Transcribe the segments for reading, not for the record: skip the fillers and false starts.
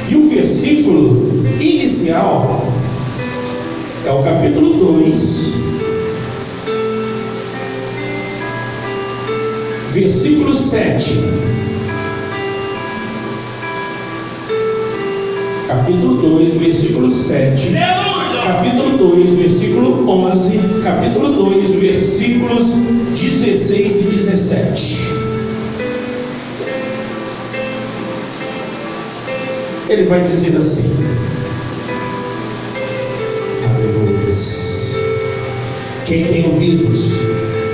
E o versículo inicial é o capítulo 2, versículo 7. Capítulo 2, versículo 7. Capítulo 2, versículo 11. Capítulo 2, versículos 16 e 17. Ele vai dizer assim: aleluia. Quem tem ouvidos,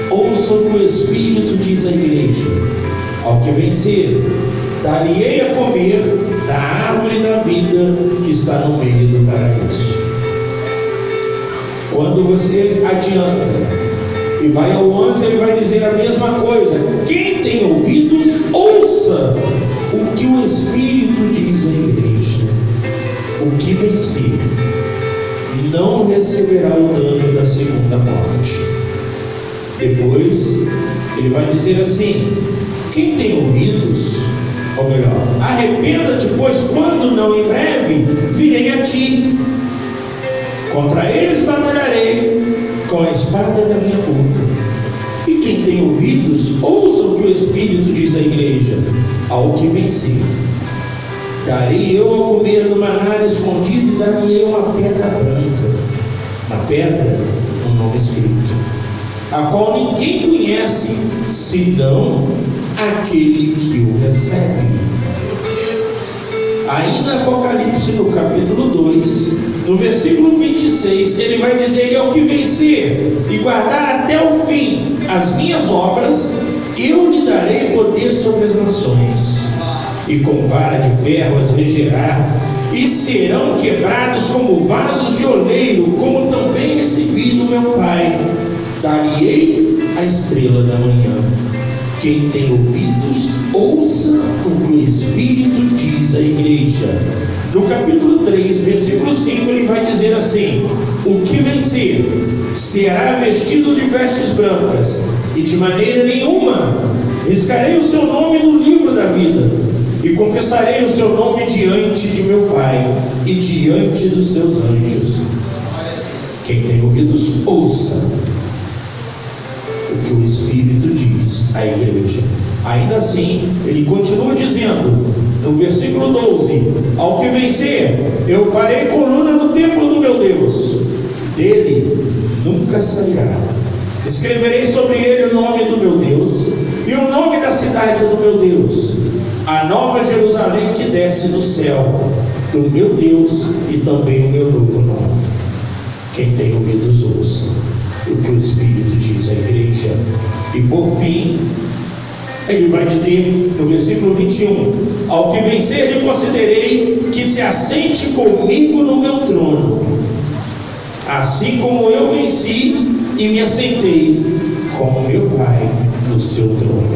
ouça o que o Espírito diz à igreja. Ao que vencer, dar-lhe-ei a comer da árvore da vida que está no meio do paraíso. Quando você adianta e vai ao 11, ele vai dizer a mesma coisa. Quem tem ouvidos, ouça o que o Espírito diz à igreja. O que vencer não receberá o dano da segunda morte. Depois ele vai dizer assim: quem tem ouvidos, ou melhor, arrependa-te, pois quando não em breve virei a ti. Contra eles batalharei com a espada da minha boca. E quem tem ouvidos, ouça o que o Espírito diz à igreja. Ao que vencer, darei eu a comer no maná escondido, e darei eu uma pedra branca. Na pedra, um nome escrito, a qual ninguém conhece, senão aquele que o recebe. Ainda Apocalipse, no capítulo 2, no versículo 26, ele vai dizer: ao que vencer e guardar até o fim as minhas obras, eu lhe darei poder sobre as nações, e com vara de ferro as regerá, e serão quebrados como vasos de oleiro, como também recebi do meu Pai. Dar-lhe-ei a estrela da manhã. Quem tem ouvidos, ouça o que o Espírito diz à igreja. No capítulo 3, versículo 5, ele vai dizer assim: o que vencer será vestido de vestes brancas, e de maneira nenhuma riscarei o seu nome no livro da vida, e confessarei o seu nome diante de meu Pai e diante dos seus anjos. Quem tem ouvidos, ouça o que o Espírito diz à igreja. Ainda assim, ele continua dizendo, no versículo 12: ao que vencer, eu farei coluna no templo do meu Deus, dele nunca sairá. Escreverei sobre ele o nome do meu Deus e o nome da cidade do meu Deus, a nova Jerusalém que desce do céu, do meu Deus, e também o meu novo nome. Quem tem ouvidos, ouça o que o Espírito diz à igreja. E por fim, ele vai dizer no versículo 21: ao que vencer, lhe concederei que se assente comigo no meu trono, assim como eu venci e me assentei com o meu Pai no seu trono.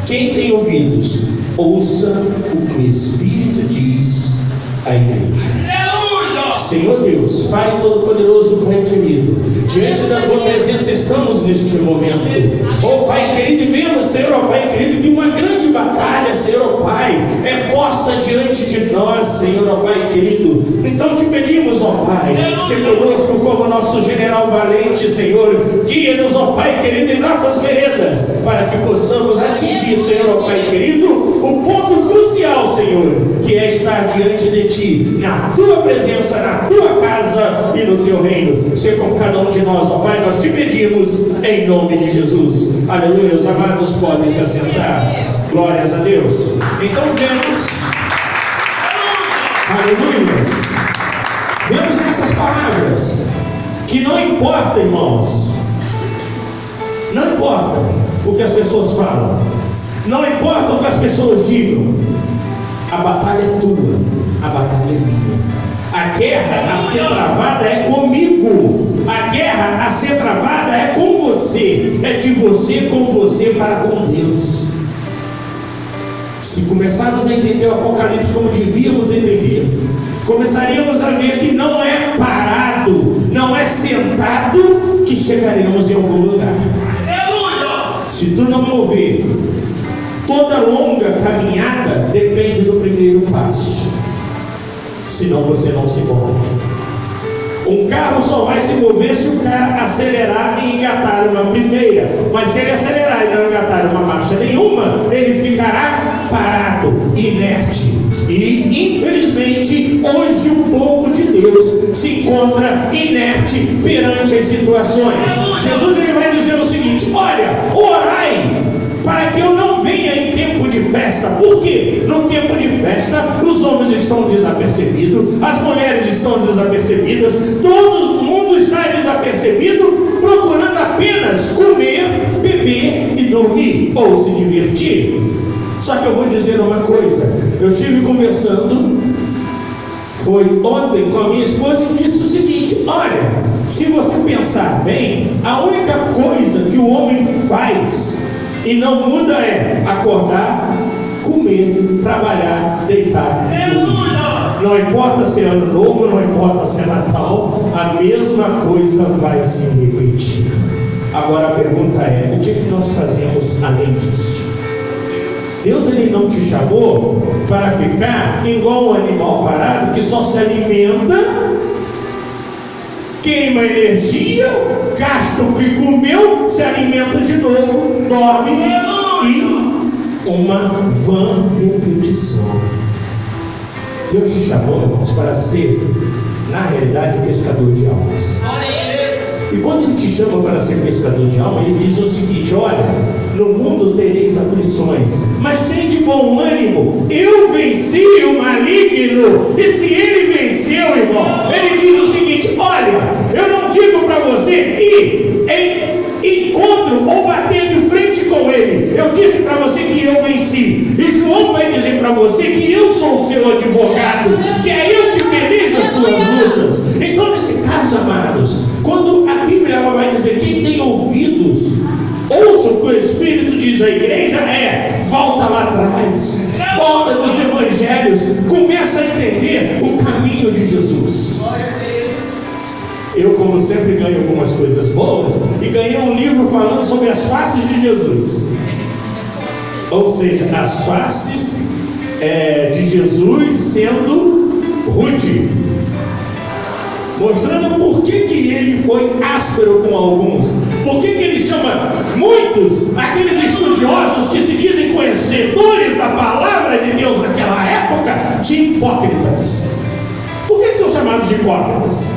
Quem tem ouvidos, ouça o que o Espírito diz à igreja. Senhor Deus, Pai Todo-Poderoso, Pai querido, diante da Tua presença estamos neste momento. Oh Pai querido, e vemos, Senhor, oh Pai querido, que uma grande batalha, Senhor, oh Pai, é posta diante de nós, Senhor, oh Pai querido. Então te pedimos, ó Pai, se conosco como nosso general valente, Senhor, guia-nos, ó Pai querido, em nossas veredas, para que possamos atingir, Senhor, ó Pai querido, o ponto crucial, Senhor, que é estar diante de Ti, na Tua presença, na Tua casa e no Teu reino. Ser com cada um de nós, ó Pai, nós te pedimos em nome de Jesus. Aleluia. Os amados podem se assentar. Glórias a Deus. Então vemos, aleluia, vemos nessas palavras que não importa, irmãos, não importa o que as pessoas falam, não importa o que as pessoas digam, a batalha é tua, a batalha é minha. A guerra a ser travada é comigo. A guerra a ser travada é com você. É de você com você para com Deus. Se começarmos a entender o Apocalipse como devíamos entender, começaríamos a ver que não é parado, não é sentado que chegaremos em algum lugar. Se tu não mover, toda longa caminhada depende do primeiro passo. senão você não se move. Um carro só vai se mover se o cara acelerar e engatar uma primeira. Mas se ele acelerar e não engatar uma marcha nenhuma, ele ficará parado, inerte. E, infelizmente, hoje o povo de Deus se encontra inerte perante as situações. Jesus ele vai dizer o seguinte: olha, orai para que eu não venha em tempo de festa. Por quê? No tempo de festa, os homens estão desapercebidos, as mulheres estão desapercebidas, todo mundo está desapercebido, procurando apenas comer, beber e dormir, ou se divertir. Só que eu vou dizer uma coisa, eu estive conversando, foi ontem com a minha esposa, e disse o seguinte: olha, se você pensar bem, a única coisa que o homem faz e não muda é acordar, comer, trabalhar, deitar e dormir. Não importa se é ano novo, não importa se é Natal, a mesma coisa vai se repetir. Agora a pergunta é: o que nós fazemos além disso? Deus ele não te chamou para ficar igual um animal parado que só se alimenta, queima energia, gasta o que comeu, se alimenta de novo, dorme e uma vã repetição. Deus te chamou, irmãos, para ser, na realidade, pescador de almas. E quando Ele te chama para ser pescador de alma, Ele diz o seguinte: olha, no mundo tereis aflições, mas tem de bom ânimo, eu venci o maligno. E se ele venceu, irmão, Ele diz o seguinte: olha, eu não digo para você ir em encontro ou bater de frente com ele, eu disse para você que eu venci. E João vai dizer para você que eu sou o seu advogado, que é eu que pelejo as suas lutas. Então, nesse caso, amados, quando a Bíblia ela vai dizer: quem tem ouvidos, ouça o que o Espírito diz à igreja, volta lá atrás, volta nos evangelhos, começa a entender o caminho de Jesus. Eu, como sempre, ganho algumas coisas boas, e ganhei um livro falando sobre as faces de Jesus, ou seja, as faces de Jesus sendo rude, mostrando por que ele foi áspero com alguns, por que ele chama muitos, aqueles estudiosos que se dizem conhecedores da palavra de Deus naquela época, de hipócritas. Por que são chamados de hipócritas?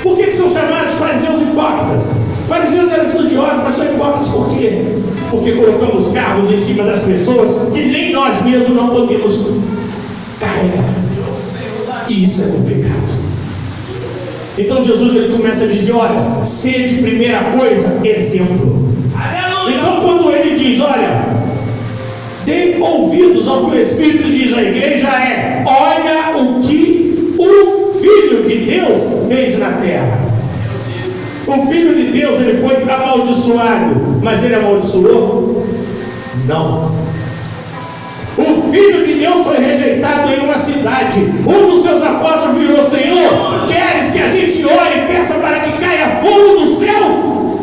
Por que são chamados fariseus hipócritas? Fariseus eram estudiosos, mas são hipócritas por quê? Porque colocamos carros em cima das pessoas que nem nós mesmos não podemos carregar. E isso é complicado. Então Jesus ele começa a dizer: olha, sede primeira coisa, exemplo. Então quando ele diz: olha, dê ouvidos ao que o Espírito diz à igreja, olha o que o Filho de Deus fez na terra. O Filho de Deus ele foi amaldiçoado, mas ele amaldiçoou? Não. O Filho de Deus foi rejeitado em uma cidade. Um dos seus apóstolos virou: Senhor, queres que a gente ore e peça para que caia fogo do céu?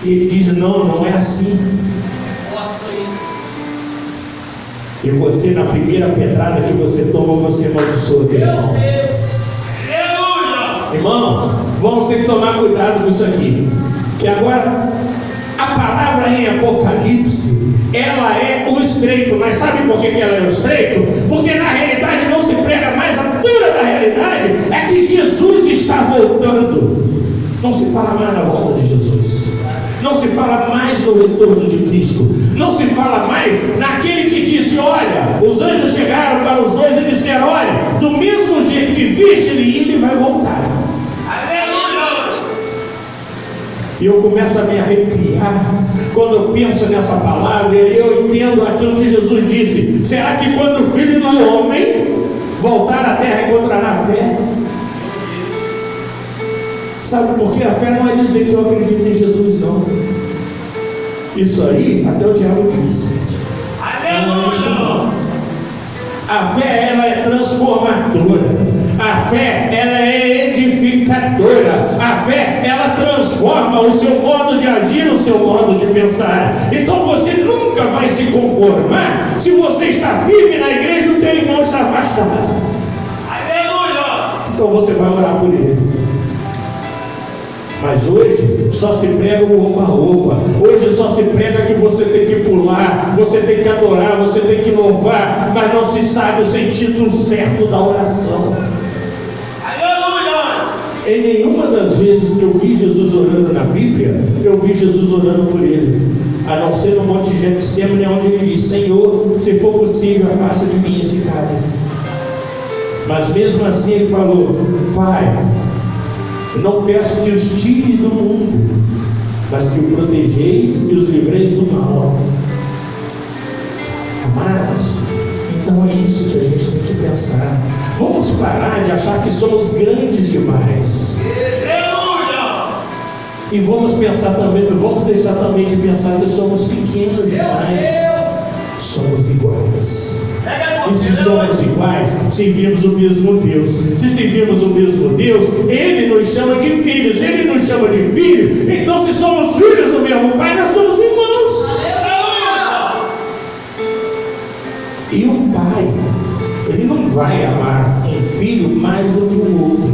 E ele diz: não é assim. E você, na primeira pedrada que você toma, você amaldiçoa teu irmão. Irmãos, vamos ter que tomar cuidado com isso aqui, que agora a palavra em Apocalipse, ela é o estreito. Mas sabe por que ela é o estreito? Porque na realidade não se prega mais a dura da realidade, é que Jesus está voltando. Não se fala mais na volta de Jesus, não se fala mais no retorno de Cristo, não se fala mais naquele que disse: olha, os anjos chegaram para os dois e disseram: olha, do mesmo jeito que viste ele ir, ele vai voltar. E eu começo a me arrepiar quando eu penso nessa palavra, e eu entendo aquilo que Jesus disse: será que quando o Filho do Homem voltar à terra encontrará fé? Sabe por quê? A fé não é dizer que eu acredito em Jesus, não. Isso aí até o diabo disse. Aleluia! A fé ela é transformadora. A fé ela é edificadora. A fé ela transforma o seu modo de agir, o seu modo de pensar. Então você nunca vai se conformar se você está firme na igreja e o teu irmão está afastado. então você vai orar por ele. Mas hoje só se prega o oba-oba. Hoje só se prega que você tem que pular, você tem que adorar, você tem que louvar, mas não se sabe o sentido certo da oração. Aleluia! Em nenhuma das vezes que eu vi Jesus orando na Bíblia, eu vi Jesus orando por ele, a não ser no Monte Getsemane, onde ele diz: Senhor, se for possível, afasta de mim esse cálice. Mas mesmo assim ele falou: Pai, eu não peço que os tires do mundo, mas que o protegeis e os livreis do mal. Amados, então é isso que a gente tem que pensar. Vamos parar de achar que somos grandes demais. E vamos pensar também, vamos deixar também de pensar que somos pequenos demais. Somos iguais. E se somos iguais, servimos o mesmo Deus. Se servimos o mesmo Deus, Ele nos chama de filhos. Ele nos chama de filhos. Então, se somos filhos do mesmo Pai, nós somos irmãos. E um pai, ele não vai amar um filho mais do que o outro.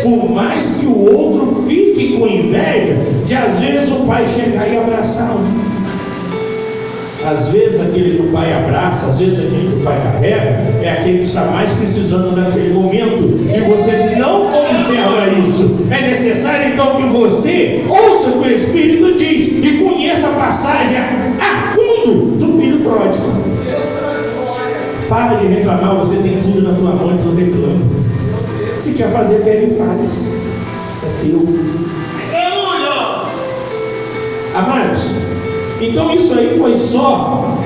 Por mais que o outro fique com inveja de às vezes o pai chegar e abraçar um. Às vezes aquele que o pai abraça, às vezes aquele que o pai carrega, é aquele que está mais precisando naquele momento, e você não observa isso. É necessário então que você ouça o que o Espírito diz e conheça a passagem a fundo do filho pródigo. Para de reclamar, você tem tudo na tua mão e tu reclama. Se quer fazer, pega e faz. É teu. Amados, então isso aí foi só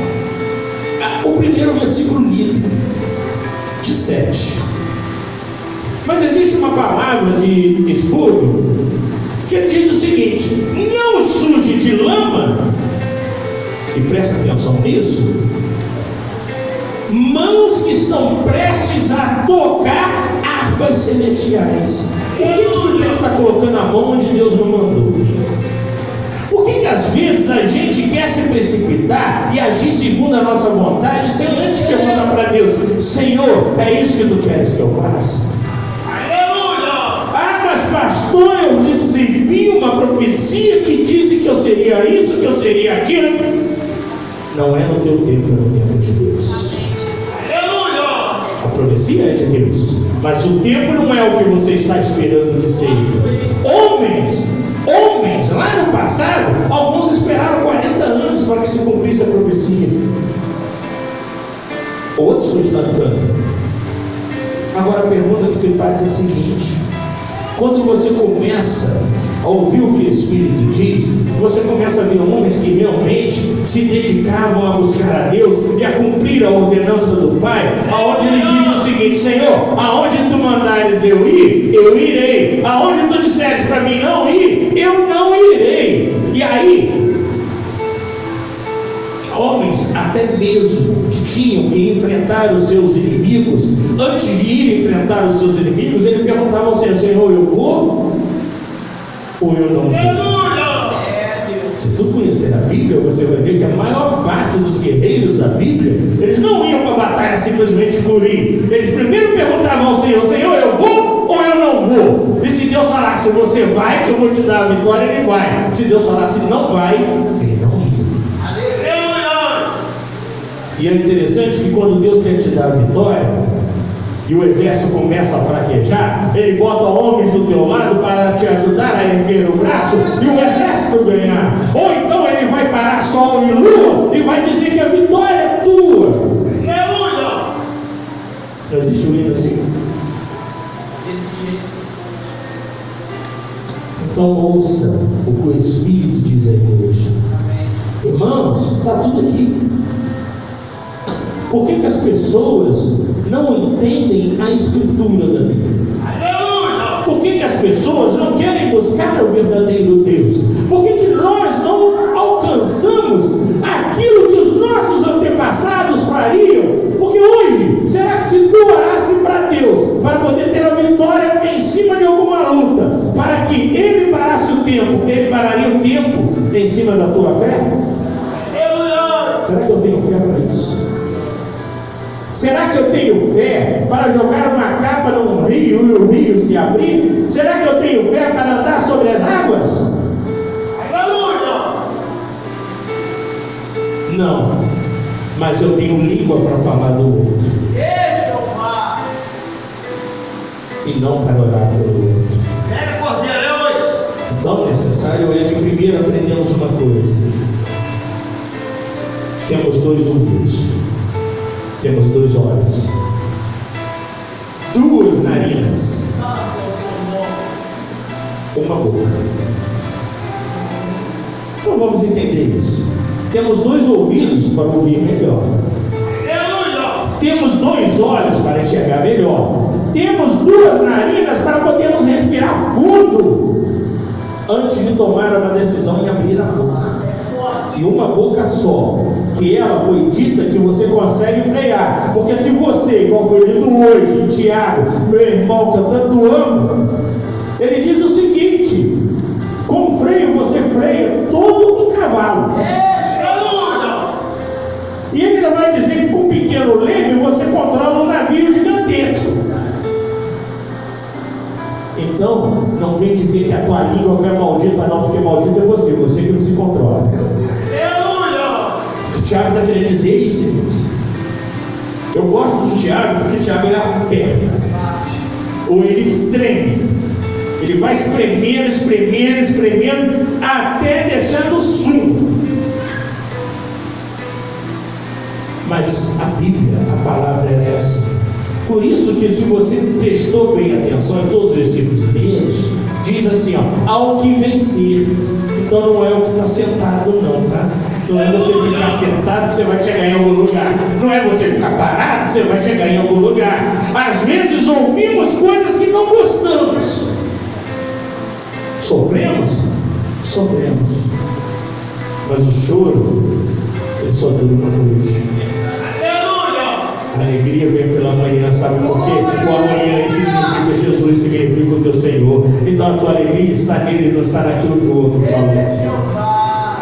o primeiro versículo lido, de 7. Mas existe uma palavra de Spurgeon que diz o seguinte: não suje de lama, e presta atenção nisso, mãos que estão prestes a tocar harpas celestiais. Por que Deus está colocando a mão onde Deus não mandou? Por que às vezes a gente quer se precipitar e agir segundo a nossa vontade, sem antes perguntar para Deus: Senhor, é isso que tu queres que eu faça? Aleluia! Ah, mas pastor, eu recebi uma profecia que disse que eu seria isso, que eu seria aquilo. Não é no teu tempo, é no tempo de Deus. Aleluia! A profecia é de Deus, mas o tempo não é o que você está esperando que seja. Homens, lá no passado, alguns esperaram 40 anos para que se cumprisse a profecia. Outros foi instantâneo. Agora a pergunta que se faz é a seguinte: quando você começa a ouvir o que o Espírito diz, você começa a ver homens que realmente se dedicavam a buscar a Deus e a cumprir a ordenança do Pai, aonde ele diz o seguinte: Senhor, aonde tu mandares eu ir, eu irei. Aonde tu disseres para mim não ir, eu não irei. E aí, homens até mesmo que tinham que enfrentar os seus inimigos, antes de ir enfrentar os seus inimigos, eles perguntavam ao Senhor: Senhor, eu vou ou eu não vou? Se tu conhecer a Bíblia, você vai ver que a maior parte dos guerreiros da Bíblia, eles não iam para a batalha simplesmente por ir. Eles primeiro perguntavam ao Senhor: Senhor, eu vou ou eu não vou? E se Deus falasse: você vai, que eu vou te dar a vitória, ele vai. Se Deus falasse: não vai, ele não ia. E é interessante que quando Deus quer te dar a vitória e o exército começa a fraquejar, ele bota homens do teu lado para te ajudar a erguer o braço e o exército ganhar. Ou então ele vai parar sol e lua e vai dizer que a vitória é tua. Aleluia! Não existe um hino assim? Então ouça o que o Espírito diz à igreja. Irmãos, está tudo aqui. Por que as pessoas não entendem a Escritura da Bíblia? Por que as pessoas não querem buscar o verdadeiro Deus? Por que nós não alcançamos aquilo que os nossos antepassados fariam? Porque hoje, será que se tu orasse para Deus, para poder ter a vitória em cima de alguma luta, para que Ele parasse o tempo, Ele pararia o tempo em cima da tua fé? Será que eu tenho fé para isso? Será que eu tenho fé para jogar uma capa num rio e o rio se abrir? Será que eu tenho fé para andar sobre as águas? Aleluia! Não, mas eu tenho língua para falar do outro. E não para orar pelo outro. Então, necessário é que primeiro aprendamos uma coisa: temos 2 ouvidos, temos 2 olhos, 2 narinas, uma boca. Então vamos entender isso. Temos 2 ouvidos para ouvir melhor, temos 2 olhos para enxergar melhor, temos 2 narinas para podermos respirar fundo antes de tomar uma decisão e abrir a boca. E uma boca só, que ela foi dita que você consegue frear. Porque se você, igual foi lido hoje, Tiago, meu irmão, que eu tanto amo, ele diz o seguinte: com freio você freia todo um cavalo. E ele ainda vai dizer que com um pequeno leme você controla um navio gigantesco. Então, não vem dizer que a tua língua é maldita, não, porque maldito é você que não se controla. O Tiago está querendo dizer isso, irmãos. Eu gosto do Tiago, porque o Tiago ele aperta, ou ele espreme, ele vai espremendo, até deixar no sumo. Mas a Bíblia, a palavra é essa. Por isso que, se você prestou bem atenção em todos os versículos primeiros, diz assim, ó, ao que vencer. Então não é o que está sentado, não, tá? Não é você ficar sentado que você vai chegar em algum lugar. Não é você ficar parado que você vai chegar em algum lugar. Às vezes ouvimos coisas que não gostamos. Sofremos? Sofremos. Mas o choro, ele só dura uma noite. A alegria vem pela manhã, sabe por quê? O amanhã significa Jesus, significa o teu Senhor. Então a tua alegria está nele, não está naquilo que o outro falou.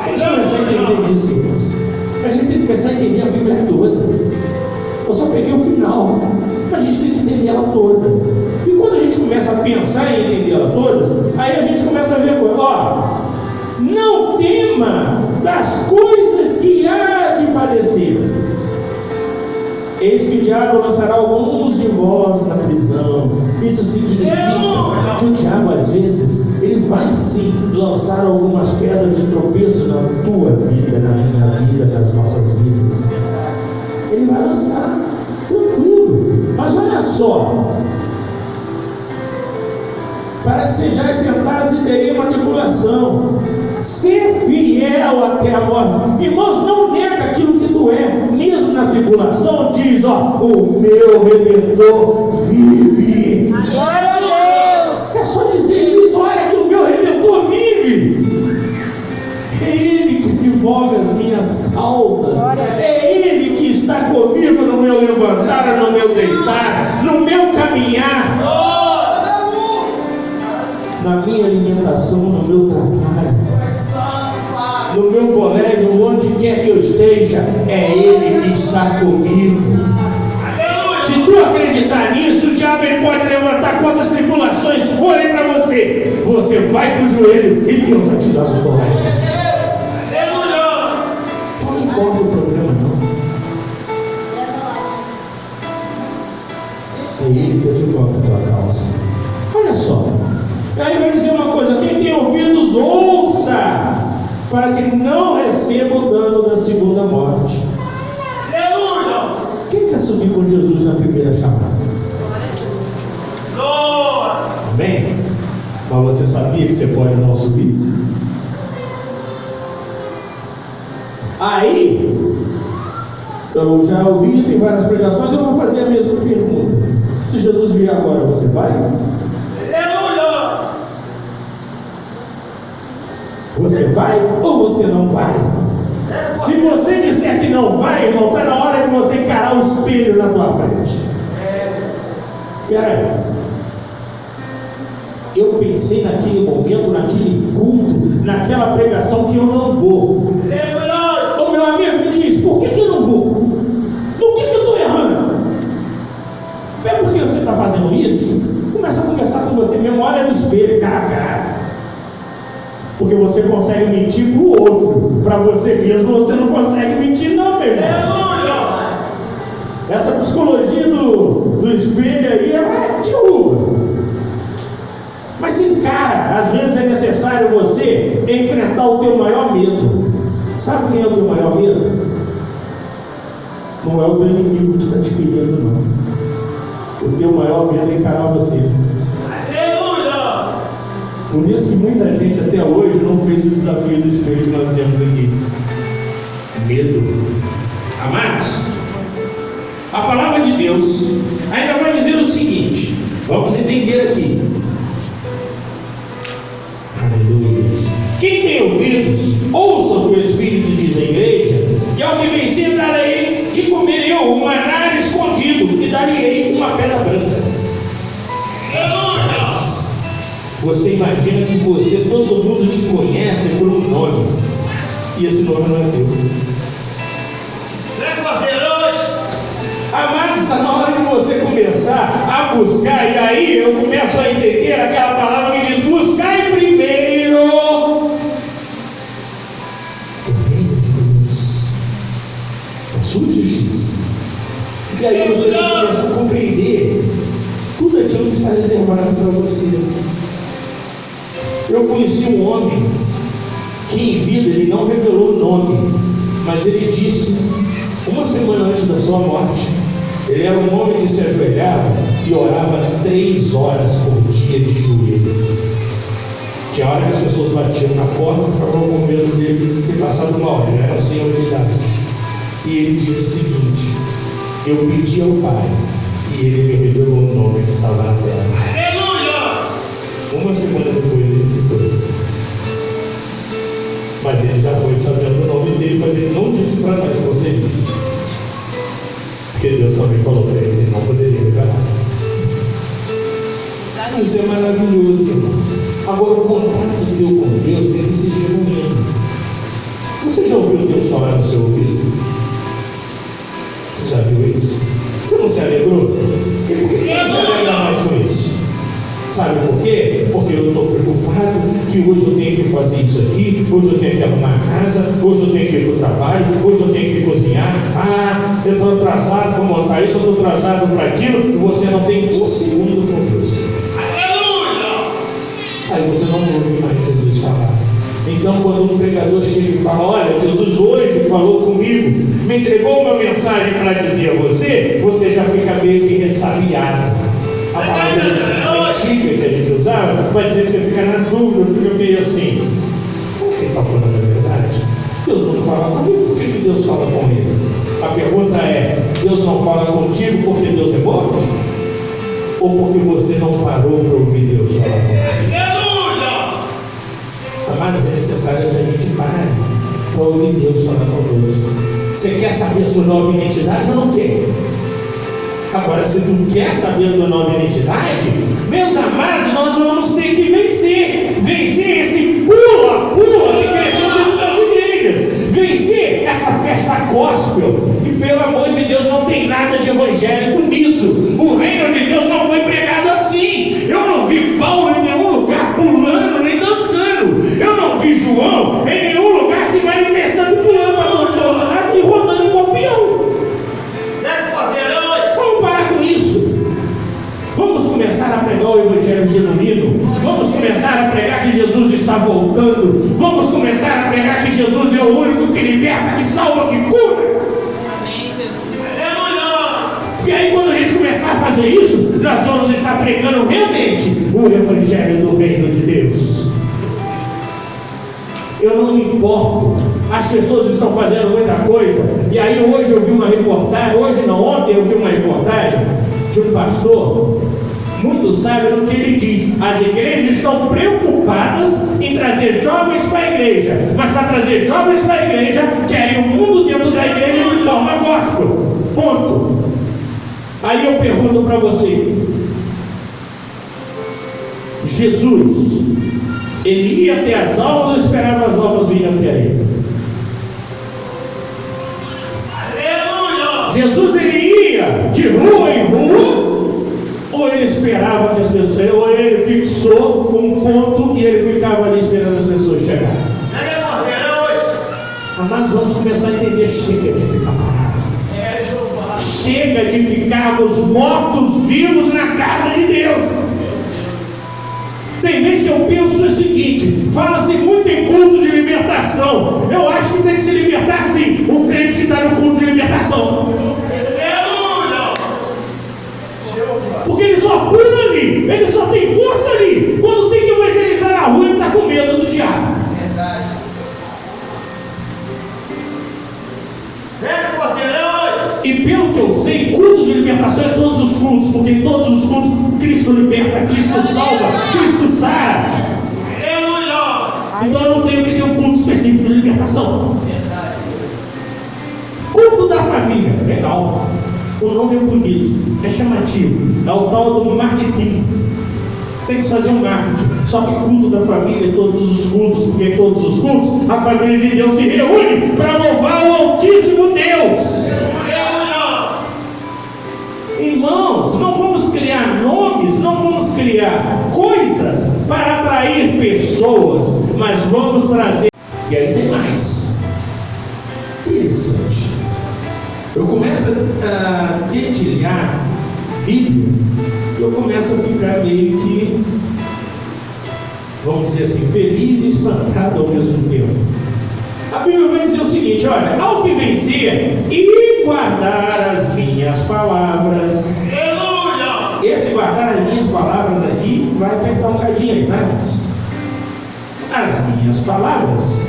A gente começa a entender isso, irmãos. A gente tem que começar a entender a Bíblia toda. Eu só peguei o final, mas a gente tem que entender ela toda. E quando a gente começa a pensar em entender ela toda, aí a gente começa a ver, ó, não tema das coisas que há de padecer. Eis que o diabo lançará alguns de vós na prisão. Isso significa que o diabo, às vezes, ele vai sim lançar algumas pedras de tropeço na tua vida, na minha vida, nas nossas vidas. Ele vai lançar, tranquilo. Mas olha só: para que sejais tentados e tereis uma tribulação, ser fiel até a morte. Irmãos, não nega aquilo que tu é, mesmo na tribulação. Diz, ó, o meu Redentor vive. Glória a Deus. É só dizer isso: olha que o meu Redentor vive. É Ele que advoga as minhas causas. É Ele que está comigo no meu levantar, no meu deitar, no meu caminhar, na minha alimentação, no meu trabalho, no meu colégio, onde quer que eu esteja. É Ele que está comigo. Se tu acreditar nisso, o diabo ele pode levantar quantas tribulações forem para você. Você vai para o joelho e Deus vai te dar vitória. Não importa o problema, não. É Ele que advoga a tua causa. Olha só. Aí vai dizer uma coisa: quem tem ouvidos, ouça, para que não receba o dano da segunda morte. Aleluia! Quem quer subir com Jesus na primeira chamada? Amém? Mas você sabia que você pode não subir? Aí, eu já ouvi isso em várias pregações. Eu vou fazer a mesma pergunta: se Jesus vier agora, você vai? Você vai ou você não vai? Se você disser que não vai, irmão, está na hora de você encarar o espelho na tua frente. Espera aí. Eu pensei naquele momento, naquele culto, naquela pregação, que eu não vou. Ô meu amigo, me diz, por que eu não vou? No que eu estou errando? pensa que você está fazendo isso, começa a conversar com você mesmo, olha no espelho, cara a cara. Porque você consegue mentir para o outro, para você mesmo você não consegue mentir não, meu irmão. Essa psicologia do espelho aí é de rua. Mas encara, às vezes é necessário você enfrentar o teu maior medo. Sabe quem é o teu maior medo? Não é o teu inimigo que está te ferindo, não. O teu maior medo é encarar você. Aleluia! Por isso que muita gente até hoje não fez o desafio do espelho que nós temos aqui. Medo. Amados, a palavra de Deus ainda vai dizer o seguinte, vamos entender aqui. Aleluia. Quem tem ouvidos, ouça o que o Espírito diz à igreja, e ao que vencer darei de comer eu um maná escondido, e darei uma pedra branca. Aleluia. Você imagina que você, todo mundo te conhece por um nome, e esse nome não é teu. Amados, está na hora de você começar a buscar, e aí eu começo a entender aquela palavra que diz: buscai primeiro o reino de Deus, a sua justiça, e aí você começa a compreender tudo aquilo que está reservado para você. Eu conheci um homem que em vida ele não revelou o nome, mas ele disse, uma semana antes da sua morte, ele era um homem que se ajoelhava e orava 3 horas por dia de joelho. Tinha hora que as pessoas batiam na porta e ficavam com medo dele ter passado mal, ele era um senhor de idade. E ele diz o seguinte: eu pedi ao Pai e ele me revelou o nome que estava na terra. Aleluia! Uma semana depois ele se foi. Mas ele já foi sabendo o nome dele, mas ele não disse para nós, você. Porque Deus também falou para ele, ele não poderia revelar. Mas é maravilhoso, irmãos. Agora o contato teu com Deus tem que ser genuíno. Você já ouviu Deus falar no seu ouvido? Você já viu isso? Você não se alegrou? E por que você não se alegra mais com isso? Sabe por quê? Porque eu estou preocupado que hoje eu tenho que fazer isso aqui, hoje eu tenho que arrumar a casa, hoje eu tenho que ir para o trabalho, hoje eu tenho que cozinhar. Ah, eu estou atrasado para montar isso, eu estou atrasado para aquilo, e você não tem um segundo com Deus. Aleluia! Aí você não ouve mais Jesus falar. Então, quando um pregador chega e fala: olha, Jesus hoje falou comigo, me entregou uma mensagem para dizer a você, você já fica meio que ressabiado. A palavra antiga que a gente usava vai dizer que você fica na dúvida, fica meio assim: será que ele está falando a verdade? Deus não fala comigo, por que Deus fala com ele? A pergunta é: Deus não fala contigo porque Deus é morto? Ou porque você não parou para ouvir Deus falar contigo? Amados, é necessário que a gente pare para ouvir Deus falar conosco. Você quer saber a sua nova identidade ou não quer? Agora, se tu quer saber a tua nova identidade, meus amados, nós vamos ter que vencer esse pula-pula que cresceu dentro das igrejas, vencer essa festa gospel, que pelo amor de Deus não tem nada de evangélico nisso. O reino de Deus não foi pregado assim. Eu não vi Paulo em nenhum lugar pulando nem dançando. Eu não vi João em nenhum lugar se manifestando pulando para todo lado e rodando igual peão. Isso. Vamos começar a pregar o evangelho genuíno. Vamos começar a pregar que Jesus está voltando. Vamos começar a pregar que Jesus é o único que liberta, que salva, que cura. Amém, Jesus. E aí, quando a gente começar a fazer isso, nós vamos estar pregando realmente o evangelho do reino de Deus. Eu não me importo. As pessoas estão fazendo muita coisa. E aí hoje eu vi uma reportagem, ontem eu vi uma reportagem de um pastor muito sábio no que ele diz: as igrejas estão preocupadas em trazer jovens para a igreja, mas para trazer jovens para a igreja, querem o mundo dentro da igreja de forma gospel. Ponto. Aí eu pergunto para você: Jesus, ele ia até as almas ou esperava as almas virem até ele? Aleluia! Jesus, ele ia de rua em rua organizou um ponto e ele ficava ali esperando as pessoas chegarem. Amados, vamos começar a entender. Chega de ficar parado. Chega de ficarmos mortos-vivos na casa de Deus. Tem vezes que eu penso o seguinte: fala-se muito em culto de libertação. Eu acho que tem que se libertar sim, o crente que está no culto de libertação. Porque ele só pula ali, ele só tem força ali. Quando tem que evangelizar na rua, ele está com medo do diabo. E pelo que eu sei, culto de libertação é todos os cultos, porque em todos os cultos Cristo liberta, Cristo salva, Cristo sara. Então eu não tenho que ter um culto específico de libertação. Culto da família, legal. O nome é bonito, é chamativo, é o tal do marketing. Tem que se fazer um marketing. Só que culto da família é todos os cultos, porque em todos os cultos a família de Deus se reúne para louvar o Altíssimo Deus. Irmãos, não vamos criar nomes, não vamos criar coisas para atrair pessoas, mas vamos trazer. E aí tem mais. Interessante. Eu começo a dedilhar Bíblia, eu começo a ficar meio que, vamos dizer assim, feliz e espantado ao mesmo tempo. A Bíblia vai dizer o seguinte: olha, ao que vencer e guardar as minhas palavras. Aleluia! Esse guardar as minhas palavras aqui vai apertar um cadinho aí, tá, irmãos? As minhas palavras,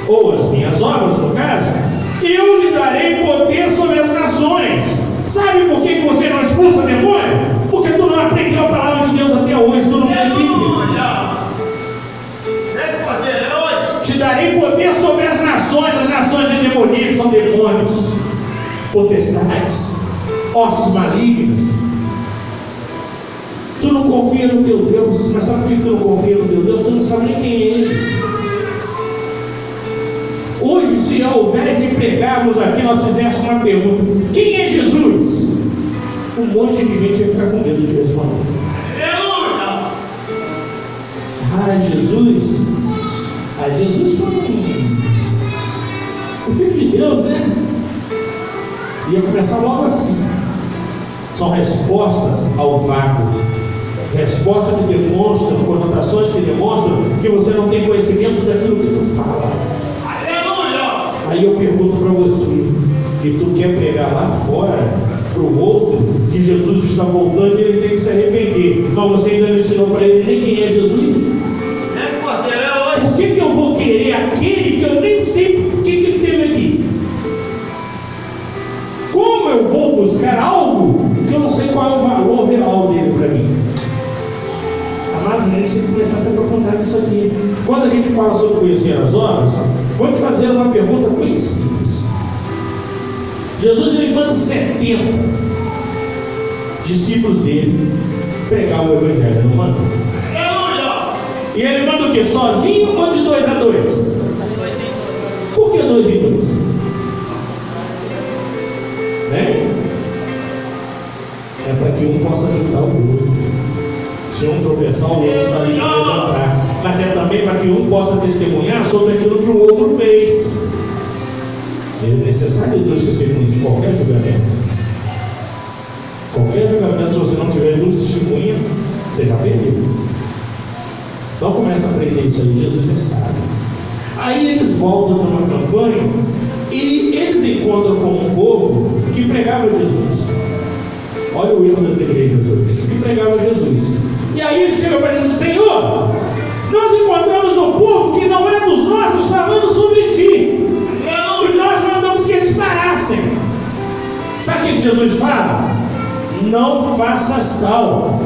ou as minhas obras, no caso, eu lhe darei poder sobre as nações. Sabe por que você não expulsa demônio? Porque tu não aprendeu a palavra de Deus até hoje, tu não aprendeu. Te darei poder sobre as nações demoníacas, são demônios, potestades, ossos malignos. Tu não confia no teu Deus, mas sabe por que tu não confia no teu Deus? Tu não sabe nem quem é Ele. Hoje, se ao invés de pregarmos aqui, nós fizéssemos uma pergunta: quem é Jesus? Um monte de gente ia ficar com medo de responder. Jesus? Jesus foi o Filho de Deus, né? Ia começar logo assim. São respostas ao vácuo. Respostas que demonstram, conotações que demonstram que você não tem conhecimento daquilo que tu fala. Aí eu pergunto para você, que tu quer pregar lá fora para o outro que Jesus está voltando e ele tem que se arrepender, mas você ainda não ensinou para ele nem quem é Jesus? Por que eu vou querer aquele que eu nem sei o que ele teve aqui? Como eu vou buscar algo que eu não sei qual é o valor real dele para mim? Amados, a gente tem que começar a se aprofundar nisso aqui. Quando a gente fala sobre conhecer as obras, vou te fazer uma pergunta bem simples. Jesus, ele manda 70 discípulos dele pregar o Evangelho, não manda? E ele manda o quê? Sozinho ou de 2 a 2? Por que 2 e 2? Né? É para que um possa ajudar o outro. Se um tropeçar, o outro está ali para levantar. Mas é também para que um possa testemunhar sobre aquilo que o outro fez. É necessário 2 testemunhos em qualquer julgamento. Qualquer julgamento, se você não tiver 2 testemunhas, você já perdeu. Então começa a aprender isso aí, Jesus é sábio. Aí eles voltam para uma campanha e eles encontram com um povo que pregava Jesus. Olha o erro das igrejas hoje, que pregava Jesus. E aí eles chegam para Jesus: Senhor, nós encontramos um povo que não é dos nossos falando sobre ti, e nós mandamos que eles parassem. Sabe o que Jesus fala? Não faças tal,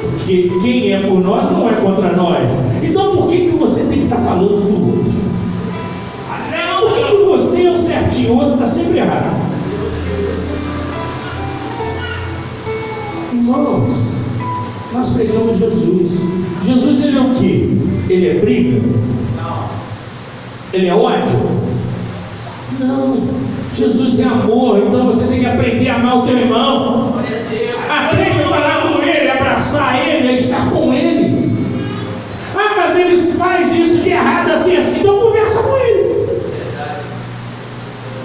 porque quem é por nós não é contra nós. Então por que você tem que estar falando do outro? Por que você é o certinho, o outro está sempre errado? Irmãos, nós pregamos Jesus. Jesus, ele é o quê? Ele é briga? Não. Ele é ódio? Não. Jesus é amor. Então você tem que aprender a amar o teu irmão. Aprende a falar com ele, abraçar abraçar Ele, é estar com Ele. Ah, mas ele faz isso de errado assim, assim. Então conversa com Ele.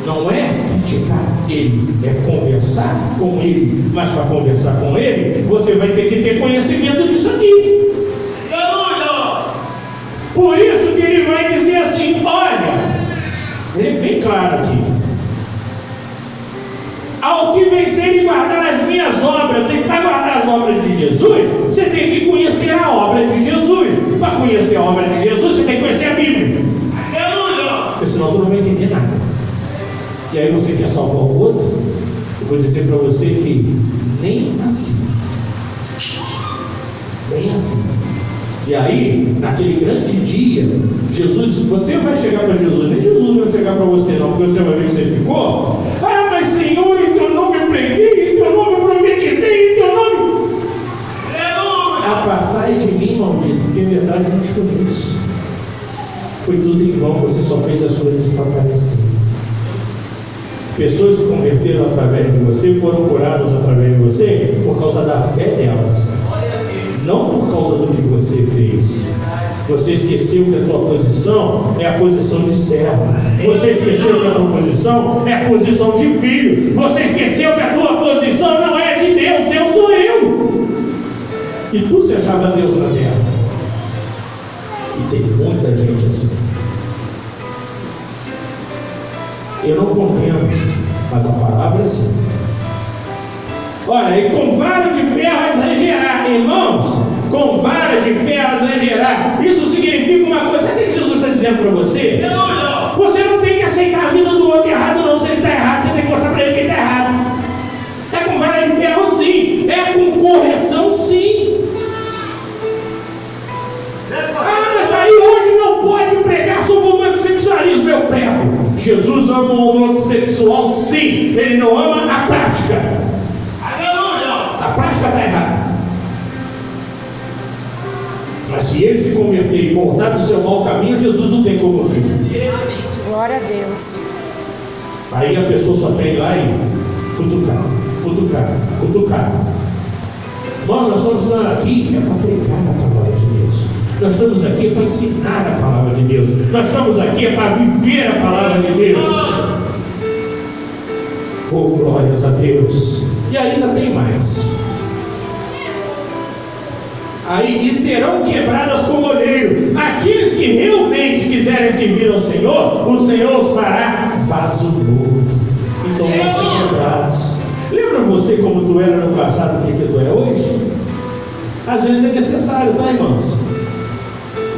Não é criticar Ele, é conversar com Ele. Mas para conversar com Ele, você vai ter que ter conhecimento disso aqui. Por isso que ele vai dizer assim, olha, ele é bem claro aqui. Ao que vencer e guardar as minhas obras, e para guardar as obras de Jesus, você tem que conhecer a obra de Jesus. Para conhecer a obra de Jesus, você tem que conhecer a Bíblia. Porque senão tu não vai entender nada. E aí você quer salvar o outro? Eu vou dizer para você que nem assim. Nem assim. E aí, naquele grande dia, Jesus, você vai chegar para Jesus, nem Jesus vai chegar para você não, porque você vai ver que você ficou. Ah, mas Senhor, em teu nome eu preguei, em teu nome eu profetizei, em teu nome. Apartai de mim, maldito, porque em verdade eu não te conheço. Foi tudo em vão, você só fez as coisas para aparecer. Pessoas se converteram através de você, foram curadas através de você, por causa da fé delas. Não por causa do que você fez. Você esqueceu que a tua posição é a posição de servo. Você esqueceu que a tua posição é a posição de filho. Você esqueceu que a tua posição não é de Deus. Deus sou eu. E tu se achava Deus na terra. E tem muita gente assim. Eu não compreendo, mas a palavra é sim. Olha, e com vara de ferro as rangerá, irmãos, com vara de ferro as rangerá. Isso significa uma coisa. Sabe o que Jesus está dizendo para você? Você não tem que aceitar a vida do outro errado, não. Se ele está errado, você tem que mostrar para ele que ele está errado. É com vara de ferro, sim. É com correção, sim. Ah, mas aí hoje não pode pregar sobre o homossexualismo. Eu prego. Jesus ama o homossexual, sim. Ele não ama a prática. A prática está errada. Mas se ele se converter e voltar do seu mau caminho, Jesus não tem como filho. Glória a Deus. Aí a pessoa só tem lá e cutucar, cutucar, cutucar. Nós estamos aqui para pregar a palavra de Deus. Nós estamos aqui para ensinar a palavra de Deus. Nós estamos aqui para viver a palavra de Deus. Oh, glórias a Deus. E ainda tem mais. Aí, e serão quebradas como olheiro. Aqueles que realmente quiserem servir ao Senhor, o Senhor os fará vaso novo. Então vão ser quebrados. Lembra você como tu era no passado, o que tu é hoje? Às vezes é necessário, tá, irmãos?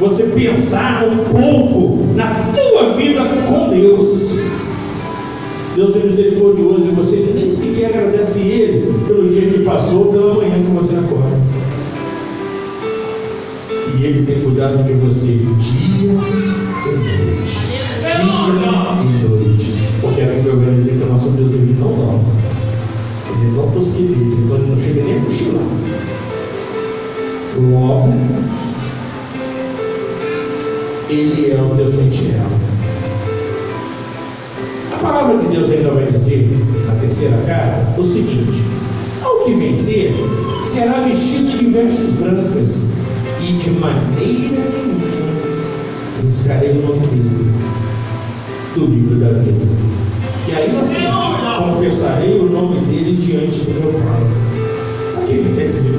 Você pensar um pouco na tua vida com Deus. Deus é misericordioso e você nem sequer agradece Ele pelo dia que passou, pela manhã que você acorda. E Ele tem cuidado de você dia e noite. Dia e noite. Porque a Bíblia vai dizer que o nosso Deus ele não dorme. Ele não tosqueja, então ele não chega nem a cochilar. Logo, Ele é o teu sentinela. A palavra de Deus ainda vai dizer, na terceira carta, o seguinte: ao que vencer, será vestido de vestes brancas, e de maneira nenhuma riscarei o nome dele do livro da vida. E ainda assim, confessarei o nome dele diante do meu Pai. Sabe o que ele quer dizer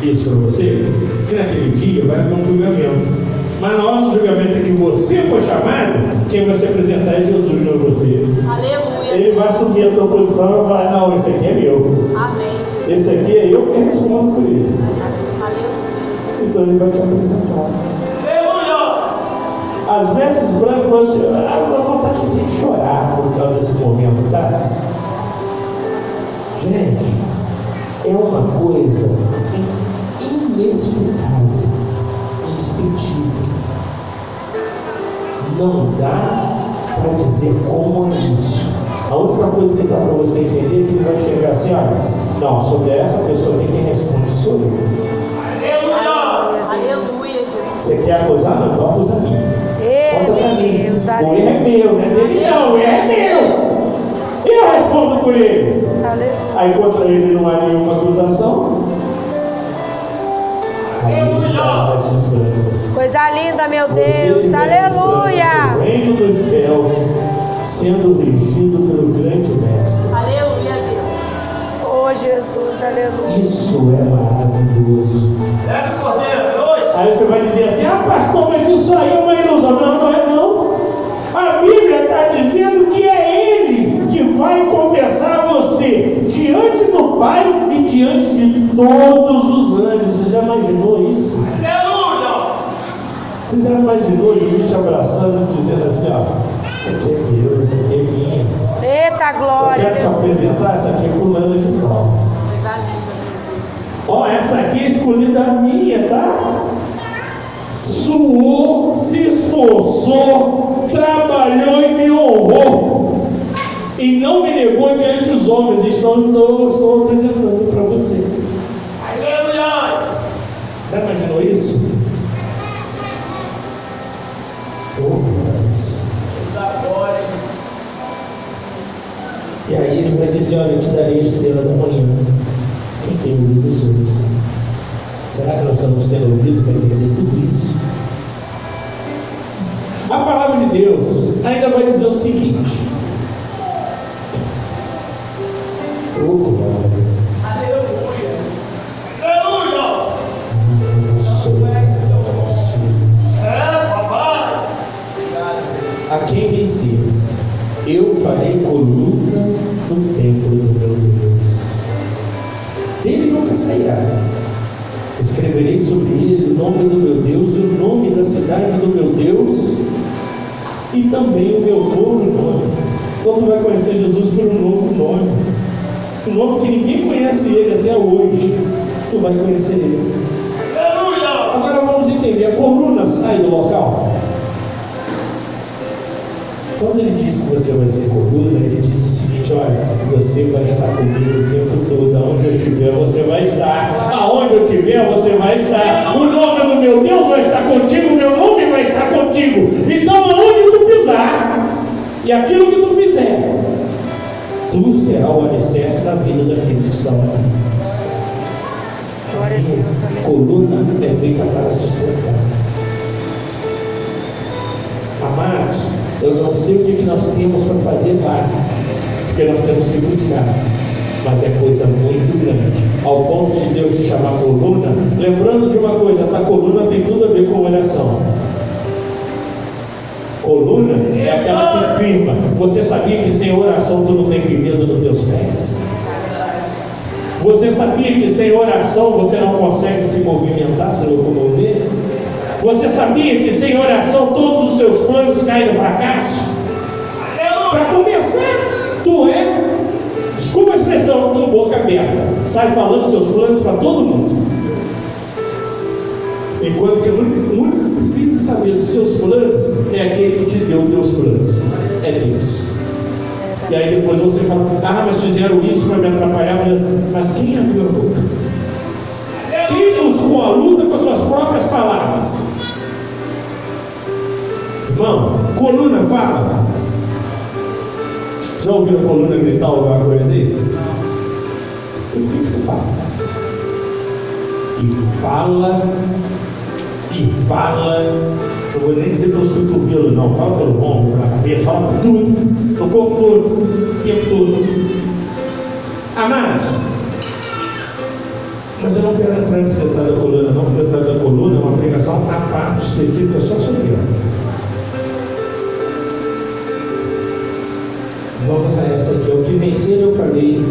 isso para você? Que naquele dia vai haver um julgamento. Mas na hora do julgamento em que você for chamado, quem vai se apresentar é Jesus, não é você. Aleluia. Ele vai assumir a tua posição e vai falar: não, esse aqui é meu. Amém. Esse aqui é eu que respondo por ele. Aleluia. Então ele vai te apresentar. As vestes brancas, a vontade de chorar por causa desse momento, tá? Gente, é uma coisa inexplicável, indescritível. Não dá para dizer como é isso. A única coisa que dá para você entender é que ele vai chegar assim: olha, não, sobre essa pessoa quem responde sou eu. Aleluia, Jesus. Você quer acusar? Não, então acusa a mim. Conta pra mim. Deus, o erro é meu, não é dele não, o erro é meu. Eu respondo por ele. Aleluia. Aí contra ele não há nenhuma acusação. Coisa linda, meu Você Deus. está Aleluia. no reino dos céus, sendo regido pelo grande mestre. Aleluia, Deus. Oh, Jesus, aleluia. Isso é maravilhoso. Aí você vai dizer assim: ah, pastor, mas isso aí é uma ilusão. Não, não é não. A Bíblia está dizendo que é Ele que vai confessar você diante do Pai e diante de todos os anjos. Você já imaginou isso? Você já imaginou Jesus te abraçando, dizendo assim: ó, isso aqui é meu, isso aqui é minha. Eita glória. Eu quero te apresentar, essa aqui é fulana de tal. Coisa linda. Ó, essa aqui é escolhida minha, tá? Suou, se esforçou, trabalhou e me honrou. E não me negou diante dos homens. Estou apresentando para você. Já imaginou isso? E aí ele vai dizer: olha, eu te darei a estrela da manhã. Quem tem ouvidos ouve. Será que nós estamos tendo ouvido para entender tudo isso? A palavra de Deus ainda vai dizer o seguinte: a quem vencer, eu farei coluna no templo do meu Deus. Dele nunca sairá. Escreverei sobre ele o nome do meu Deus, o nome da cidade do meu Deus, e também o meu novo nome. Então tu vai conhecer Jesus por um novo nome, um nome que ninguém conhece ele até hoje. Tu vai conhecer ele. Agora vamos entender: a coluna sai do local. Quando ele diz que você vai ser coluna, ele diz o seguinte: olha, você vai estar comigo o tempo todo. Aonde eu estiver, você vai estar. Aonde eu estiver, você vai estar. O nome do meu Deus vai estar contigo, o meu nome vai estar contigo. Então, aonde tu pisar, e aquilo que tu fizer, tu será o alicerce da vida daqueles que estão aqui. Glória a Deus, aleluia. Coluna é feita para sustentar. Amados, eu não sei o que nós temos para fazer lá, porque nós temos que buscar, mas é coisa muito grande, ao ponto de Deus te chamar coluna. Lembrando de uma coisa: a coluna tem tudo a ver com oração. Coluna é aquela que firma. Você sabia que sem oração tu não tem firmeza nos teus pés? Você sabia que sem oração você não consegue se movimentar, se locomover? Você sabia que sem oração todos os seus planos caem no fracasso? Para começar, tu desculpa a expressão, com boca aberta, sai falando seus planos para todo mundo. Enquanto que o único que precisa saber dos seus planos é aquele que te deu os teus planos, é Deus. E aí depois você fala: ah, mas fizeram isso para me atrapalhar. Mas quem abriu a boca? Quem buscou a luta com as suas próprias palavras? Irmão, coluna fala. Já ouviu a coluna gritar alguma coisa aí? O que fala? E fala. Não vou nem dizer pelos cotovelos, não. Fala pelo ombro, pela cabeça, fala por tudo, no corpo todo, o tempo todo. Amados, mas eu não quero entrar nesse detalhe da coluna, não, porque o detalhe da coluna é uma pregação à parte específica só sobre ela. Vamos a essa aqui: o que vencer eu falei.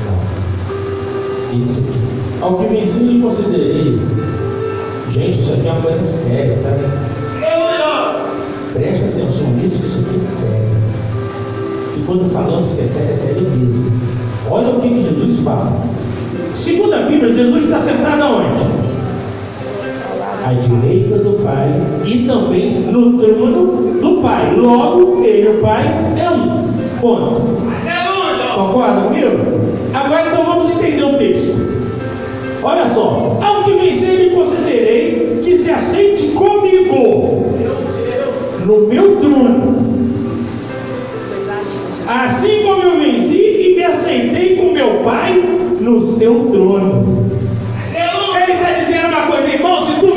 Não. Isso aqui. Ao que vencer eu considerei. Gente, isso aqui é uma coisa séria, tá? Presta atenção nisso, isso aqui é sério. E quando falamos que é sério mesmo. Olha o que Jesus fala. Segundo a Bíblia, Jesus está sentado aonde? À direita do Pai e também no trono do Pai. Logo, ele e o Pai é um. Ponto. Concorda comigo? Agora então vamos entender o texto. Olha só: ao que vencer lhe considerei que se assente comigo no meu trono, assim como eu venci e me assentei com meu Pai no seu trono. Ele está dizendo uma coisa: irmão, se tu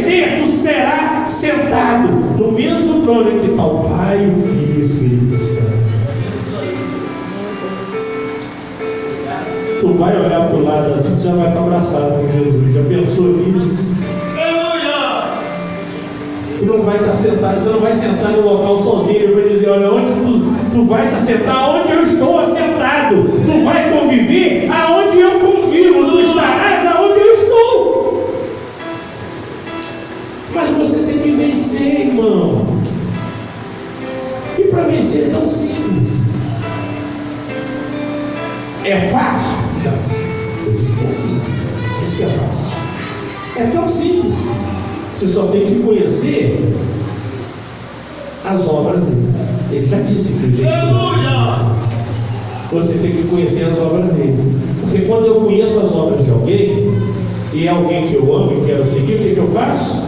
vencer, tu será sentado no mesmo trono em que está o Pai, o Filho e o Espírito Santo. Tu vai olhar para o lado assim, tu já vai estar abraçado com Jesus. Já pensou nisso? Tu não vai estar sentado, você não vai sentar no local sozinho. Ele vai dizer: olha, onde tu vai se assentar? Onde eu estou assentado. Tu vai conviver aonde eu convivo. Tu estarás aonde eu estou. Mas você tem que vencer, irmão. E para vencer é tão simples. É fácil? Não. Eu disse que é simples. Isso que é fácil. É tão simples. Você só tem que conhecer as obras dele. Ele já disse que o jeito você tem que conhecer as obras dele. Porque quando eu conheço as obras de alguém, e é alguém que eu amo e quero seguir, o que eu faço?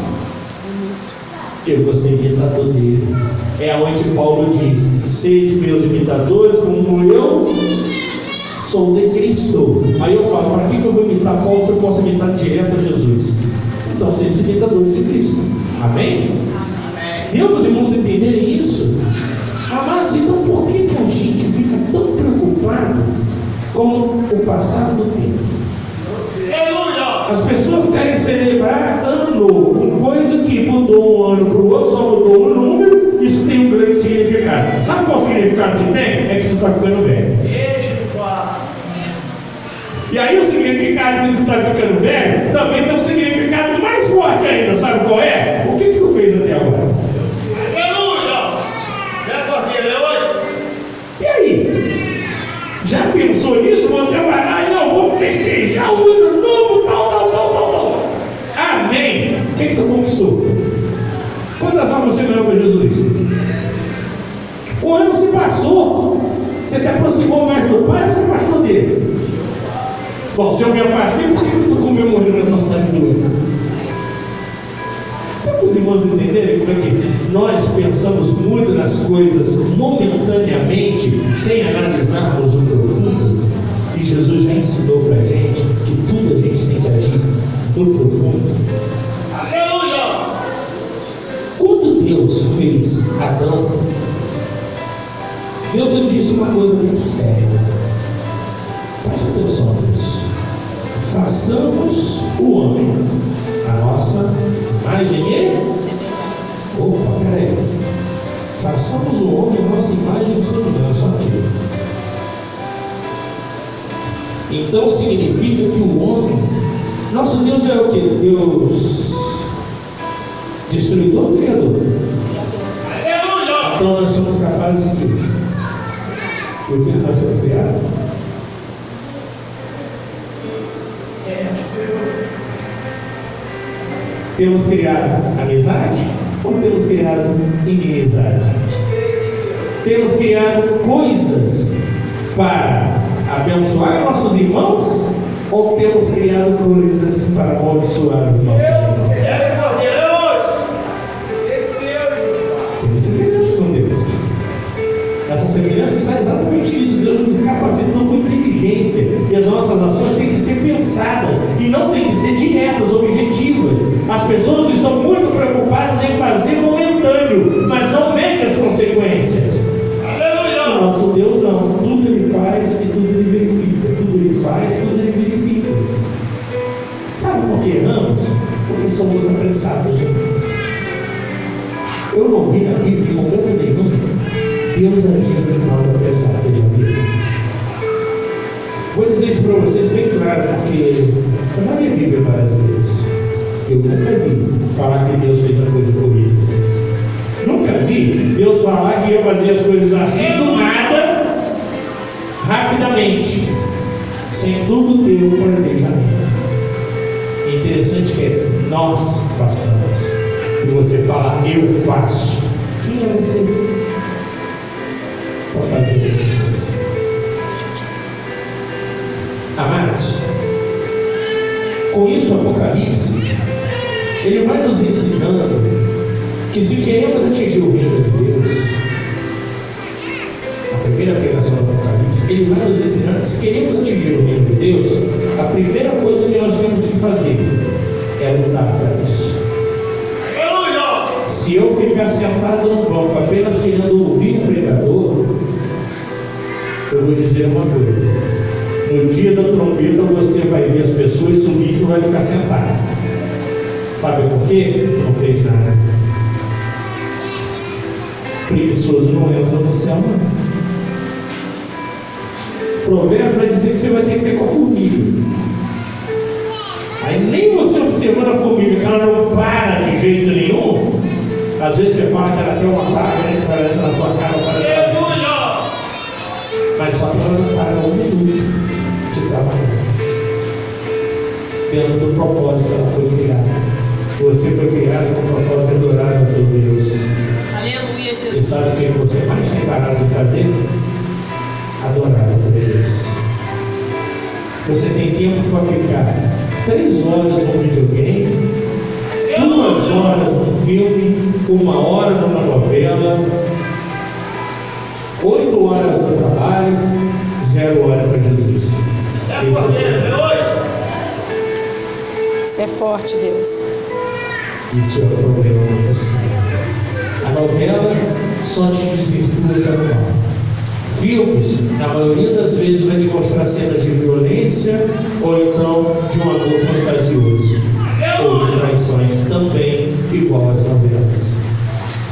Eu vou ser imitador dele. É onde Paulo diz: sede meus imitadores, como eu sou de Cristo. Aí eu falo: para que eu vou imitar Paulo se eu posso imitar direto a Jesus? Então, sejam imitadores de Cristo. Amém? Deu para os irmãos entenderem isso? Amados, então por que a gente fica tão preocupado com o passar do tempo? As pessoas querem celebrar ano novo, uma coisa que mudou um ano para o outro, só mudou um número. Isso tem um grande significado. Sabe qual o significado que tem? É que tu está ficando velho. E aí o significado que tu está ficando velho também tem um significado mais forte ainda. Sabe qual é? O que tu fez até agora? E aí? Já pensou nisso? Você vai lá e: não, vou festejar o ano novo, tal. Amém. O que tu conquistou? Quantas almas você ganhou para Jesus? O ano se passou. Você se aproximou mais do Pai ou se afastou dele? Bom, se eu me afastei, por que eu estou comemorando a nossa vida? Para os irmãos entenderem como é que nós pensamos muito nas coisas momentaneamente, sem analisarmos o profundo. E Jesus já ensinou para a gente que tudo a gente tem que agir no profundo. Aleluia! Quando Deus fez Adão, Deus lhe disse uma coisa bem séria. Preste atenção nisso. Façamos o homem a nossa imagem e... Opa, peraí. Façamos o homem a nossa imagem e semelhança. Aqui. Então significa que o homem... Nosso Deus é o que? Deus destruidor ou criador? Então nós somos capazes de quê? Por que nós somos criados? Temos criado amizade ou temos criado inimizade? Temos criado coisas para abençoar nossos irmãos ou temos criado coisas para amaldiçoar os nossos irmãos? Temos semelhança com Deus. Essa semelhança está exatamente nisso. Deus nos capacitou com inteligência. E as nossas ações têm que ser pensadas e não têm que ser diretas, objetivas. As pessoas estão muito preocupadas em fazer momentâneo, mas não medem as consequências. Aleluia! O nosso Deus não. Tudo Ele faz e tudo Ele verifica. Tudo Ele faz, tudo Ele verifica. Sabe por que erramos? Porque somos apressados demais. Eu não vi na Bíblia em momento nenhum Deus agindo de modo apressado. Você já viu? Vou dizer isso para vocês bem claro, porque eu já li a Bíblia várias vezes. Eu nunca vi falar que Deus fez a coisa corrida. Nunca vi Deus falar que ia fazer as coisas assim do nada, rapidamente, sem tudo ter um planejamento. É interessante que é nós façamos. E você fala: eu faço. Quem é você para fazer isso? Amados, com isso o Apocalipse ele vai nos ensinando que se queremos atingir o reino de Deus, a primeira pregação do Apocalipse, ele vai nos ensinando que se queremos atingir o reino de Deus, a primeira coisa que nós temos que fazer é lutar para isso. Se eu ficar sentado no banco apenas querendo ouvir o pregador, eu vou dizer uma coisa: no dia da trombeta você vai ver as pessoas subir e tu vai ficar sentado. Sabe por quê? Tu não fez nada. Preguiçoso não entra no céu, não. Provérbio vai dizer que você vai ter que ter com a formiga. Aí nem você observando a formiga, que ela não para de jeito nenhum. Às vezes você fala que ela tem uma praga, né? Que ela entra na tua cara para mas só que ela não para um minuto de trabalhar. Dentro do propósito ela foi criada. Você foi criado com o propósito de adorar a teu Deus. Aleluia, Jesus. E sabe o que você mais tem parado de fazer? Adorar a teu Deus. Você tem tempo para ficar 3 horas no videogame, 2 horas num filme, 1 hora numa novela, 8 horas no trabalho, 0 hora para Jesus. Isso é forte, Deus. Isso é o problema com você. A novela só te desvirtua do mal. Filmes, na maioria das vezes, vai te mostrar cenas de violência ou então de um amor fantasioso ou de traições também, igual às novelas.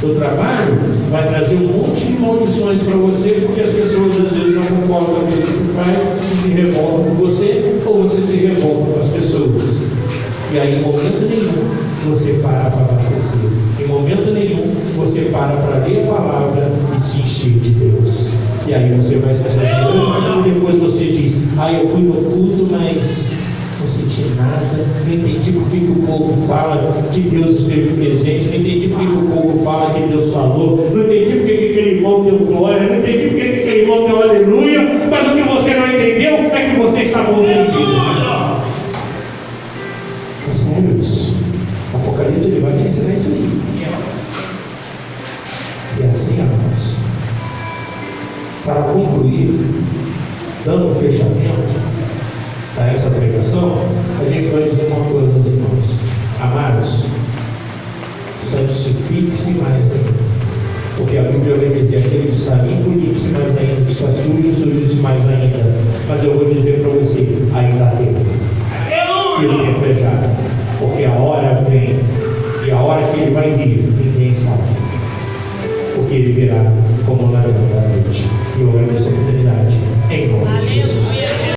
O trabalho vai trazer um monte de maldições para você, porque as pessoas às vezes não concordam com o que tu faz e se revoltam com você, ou você se revolta com as pessoas. E aí, em momento nenhum, você para para abastecer. Em momento nenhum, você para ler a palavra e se encher de Deus. E aí você vai se esvaziando e depois você diz: eu fui no culto, mas não senti nada, não entendi por que o povo fala que Deus esteve presente, não entendi por que o povo fala que Deus falou, não entendi por que aquele irmão deu glória, não entendi por que aquele irmão deu aleluia, mas o que você não entendeu é que você está ouvindo. É sério isso. Apocalipse ele vai te ensinar isso aqui. E assim, amados, para concluir, dando um fechamento a essa pregação, a gente vai dizer uma coisa aos irmãos: amados, santifique-se mais ainda, porque a Bíblia vai dizer: aquele que está limpo, limpe-se mais ainda, que está sujo, suje-se mais ainda. Mas eu vou dizer para você: ainda há tempo. E o tempo é já, porque a hora vem, e a hora que ele vai vir, ninguém sabe, porque ele virá como ladrão da noite. E eu agradeço a oportunidade, em nome de Jesus.